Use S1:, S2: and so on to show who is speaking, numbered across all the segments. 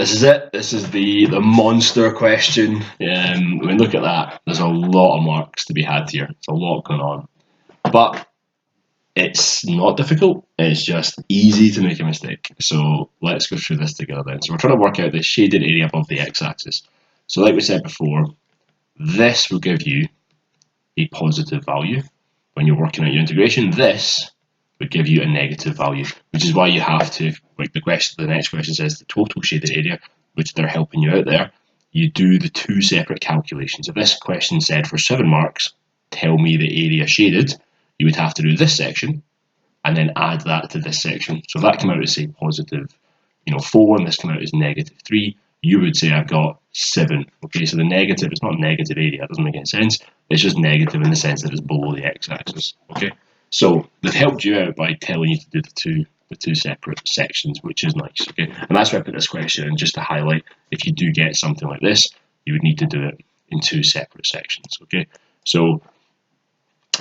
S1: this is it. This is the monster question. I mean, look at that. There's a lot of marks to be had here. There's a lot going on, but it's not difficult. It's just easy to make a mistake. So let's go through this together then. So we're trying to work out the shaded area above the x-axis. So like we said before, this will give you a positive value when you're working out your integration. This would give you a negative value, which is why you have to, like the next question says the total shaded area, which they're helping you out there. You do the two separate calculations. If this question said for 7 marks, tell me the area shaded, you would have to do this section and then add that to this section. So if that came out as say positive, 4, and this came out as negative 3, you would say I've got 7. Okay, so the negative, it's not negative area, it doesn't make any sense. It's just negative in the sense that it's below the x-axis. Okay, so they've helped you out by telling you to do the two separate sections, which is nice. Okay, and that's why I put this question in, just to highlight if you do get something like this, you would need to do it in 2 separate sections. Okay, so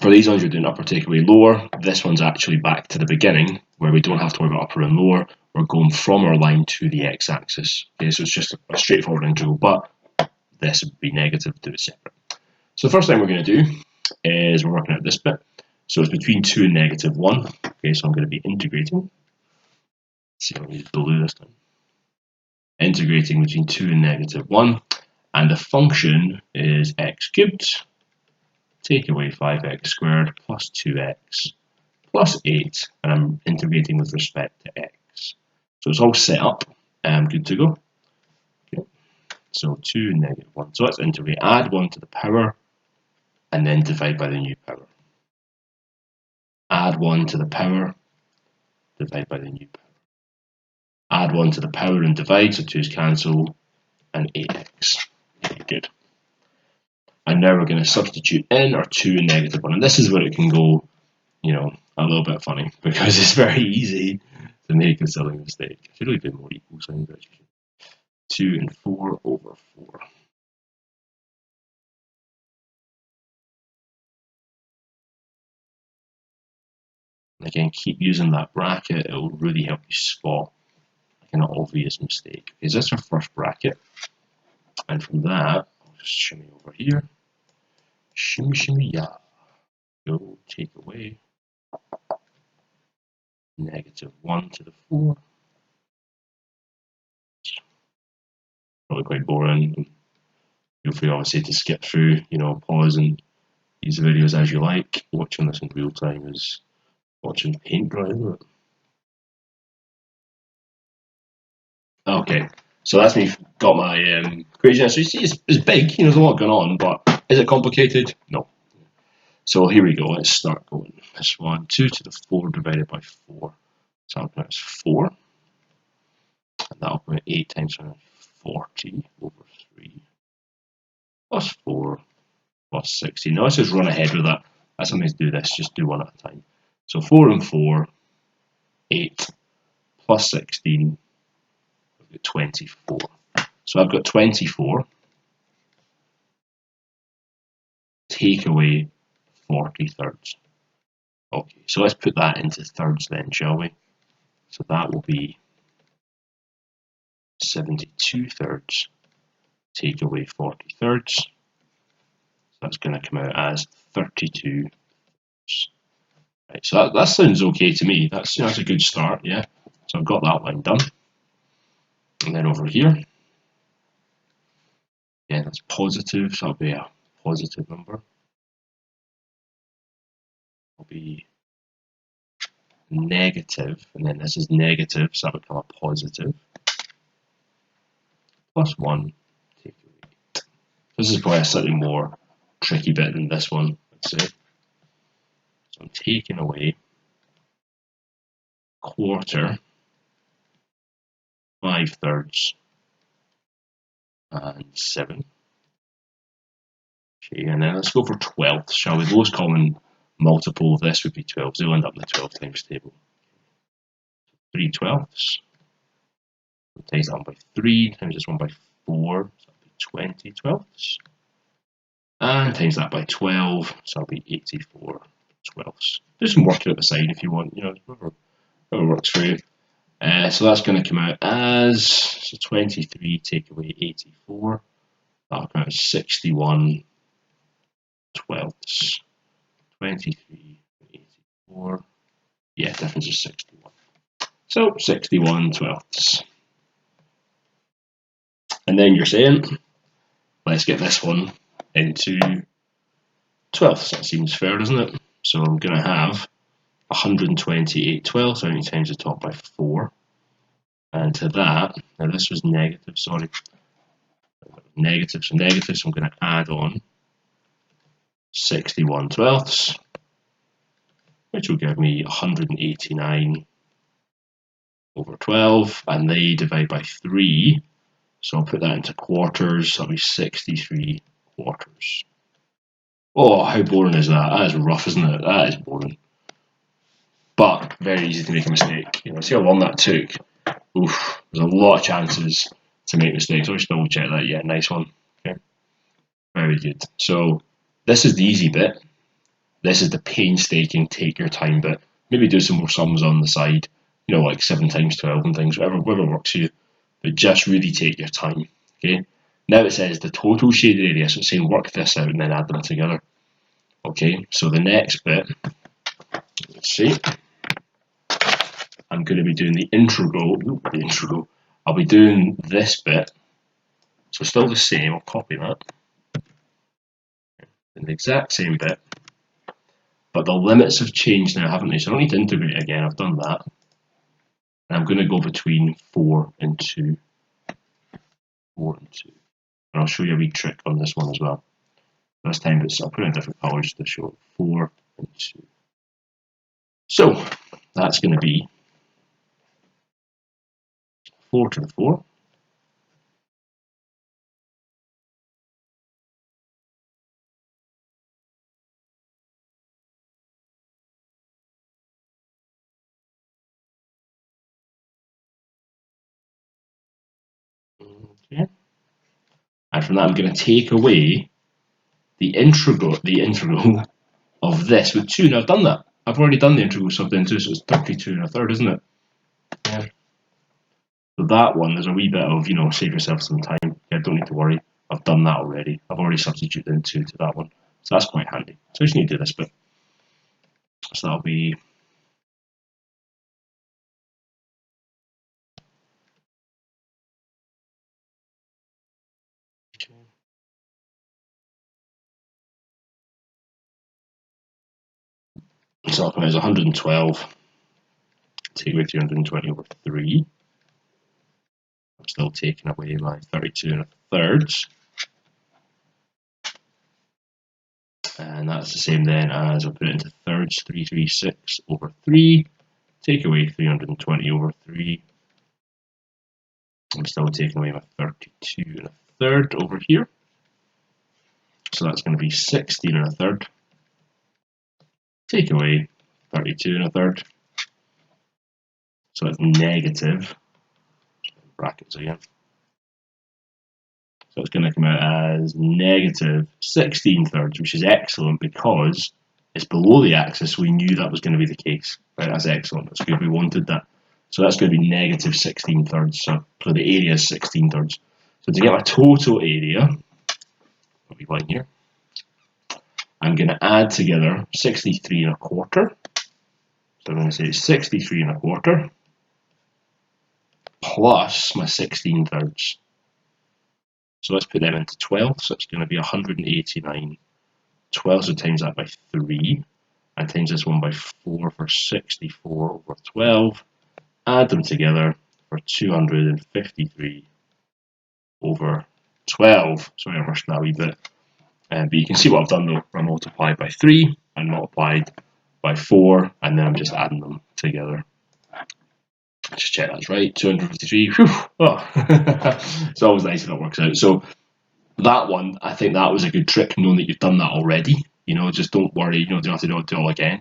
S1: for these ones, you're doing upper, takeaway, lower. This one's actually back to the beginning, where we don't have to worry about upper and lower. We're going from our line to the x-axis. Okay, so it's just a straightforward integral, but this would be negative, do it separate. So the first thing we're going to do is we're working out this bit. So it's between 2 and negative 1. Okay, so I'm going to be integrating. Let's see if I can use blue this time. Integrating between 2 and negative 1. And the function is x cubed. Take away 5x squared plus 2x plus 8, and I'm integrating with respect to x. So it's all set up and good to go. Okay. So 2 and negative 1. So let's integrate, add 1 to the power, and then divide by the new power. Add 1 to the power, divide by the new power. Add 1 to the power and divide, so 2's cancel, and 8x. Good. And now we're going to substitute in our 2 and negative 1. And this is where it can go, a little bit funny, because it's very easy to make a silly mistake. I should really do more equal signs, actually. 2 and 4 over 4. And again, keep using that bracket. It will really help you spot an obvious mistake. Is this our first bracket? And from that, I'll just shimmy over here. Shimmy, shimmy, yeah. Go take away negative 1 to the 4. Probably quite boring. Feel free, obviously, to skip through, pause and use the videos as you like. Watching this in real time is watching paint dry, isn't it? Okay, so that's me got my equation. So you see, it's big. There's a lot going on, but is it complicated? No. So here we go. Let's start going. This one, 2 to the 4 divided by 4. So I'll put it as 4. And that'll put 8 times 40 over 3 plus 4 plus 16. Now let's just run ahead with that. That's how to do this. Just do one at a time. So 4 and 4, 8 plus 16, we've got 24. So I've got 24. Take away 40 thirds. Okay, so let's put that into thirds then, shall we? So that will be 72 thirds. Take away 40 thirds. So that's going to come out as 32 thirds. Right, so that sounds okay to me. That's a good start, yeah. So I've got that line done. And then over here, yeah, that's positive, so that'll be a positive number. Will be negative, and then this is negative, so that will become a positive. Plus 1, take away 8. This is probably a slightly more tricky bit than this one, let's say. So I'm taking away quarter, 5 thirds, and 7. Okay, and then let's go for 12ths, shall we? The lowest common multiple of this would be 12, so we'll end up in the 12 times table. 3 12ths. Times that one by 3, times this one by 4, so that'll be 20 12ths. And times that by 12, so that'll be 84 12ths. Do some working at the side if you want, whatever works for you. So that's going to come out as, so 23 take away 84. That'll come out as 61 twelfths. 23, 84. Yeah, difference is 61. So 61 twelfths. And then you're saying, let's get this one into twelfths. That seems fair, doesn't it? So I'm going to have 128 twelfths. I need to times the top by 4. And to that, now this was negative, sorry. Negative, so negative, so I'm going to add on 61 twelfths, which will give me 189 over 12, and they divide by 3. So I'll put that into quarters. That'll be 63 quarters. Oh, how boring is that? That is rough, isn't it? That is boring. But very easy to make a mistake. You know, see how long that took? Oof, there's a lot of chances to make mistakes. I'll just double check that. Yeah, nice one. Okay, very good. So this is the easy bit. This is the painstaking, take your time bit. Maybe do some more sums on the side. You know, like 7 times 12 and things, whatever works for you. But just really take your time. Okay. Now it says the total shaded area, so it's saying work this out and then add them together. Okay, so the next bit, let's see. I'm going to be doing the integral. I'll be doing this bit. So still the same, I'll copy that. In the exact same bit. But the limits have changed now, haven't they? So I don't need to integrate again, I've done that. And I'm going to go between 4 and 2. 4 and 2. And I'll show you a wee trick on this one as well. This time I'll put in different colours to show 4 and 2. So that's going to be 4 to the 4. Okay. And from that I'm going to take away the integral of this with 2. Now I've done that. I've already done the integral sub into, so it's 32 and a third, isn't it? Yeah. So that one, there's a wee bit of, save yourself some time. Yeah, don't need to worry. I've done that already. I've already substituted in 2 to that one. So that's quite handy. So I just need to do this bit. So that'll be so I'll come out as 112. Take away 220 over 3. I'm still taking away my 32 and a thirds. And that's the same then as I'll put it into thirds, 336 over 3. Take away 320 over 3. I'm still taking away my 32 and a third over here. So that's going to be 16 and a third. Take away 32 and a third. So it's negative, brackets again. So it's going to come out as negative 16 thirds, which is excellent because it's below the axis. We knew that was going to be the case. Right, that's excellent. That's good. We wanted that. So that's going to be negative 16 thirds. So the area is 16 thirds. So to get my total area, I'll be one here. I'm going to add together 63 and a quarter. So I'm going to say 63 and a quarter plus my 16 thirds. So let's put them into 12. So it's going to be 189. 12, so times that by 3. And times this one by 4 for 64 over 12. Add them together for 253 over 12. Sorry, I rushed that a wee bit. But you can see what I've done though. I multiplied by 3 and multiplied by 4, and then I'm just adding them together. Just check that's right. 253. Whew. Oh. It's always nice when it works out. So that one, I think that was a good trick, knowing that you've done that already. Just don't worry. Don't have to do it all again.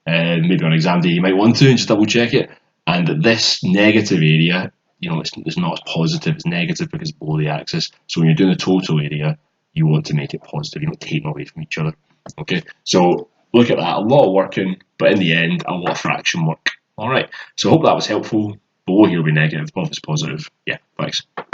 S1: Maybe on exam day you might want to and just double check it. And this negative area, it's not as positive. It's negative because it's below the axis. So when you're doing the total area, you want to make it positive. You don't take them away from each other. Okay. So look at that. A lot of working, but in the end, a lot of fraction work. All right. So I hope that was helpful. below here will be negative, above is positive. Yeah, thanks.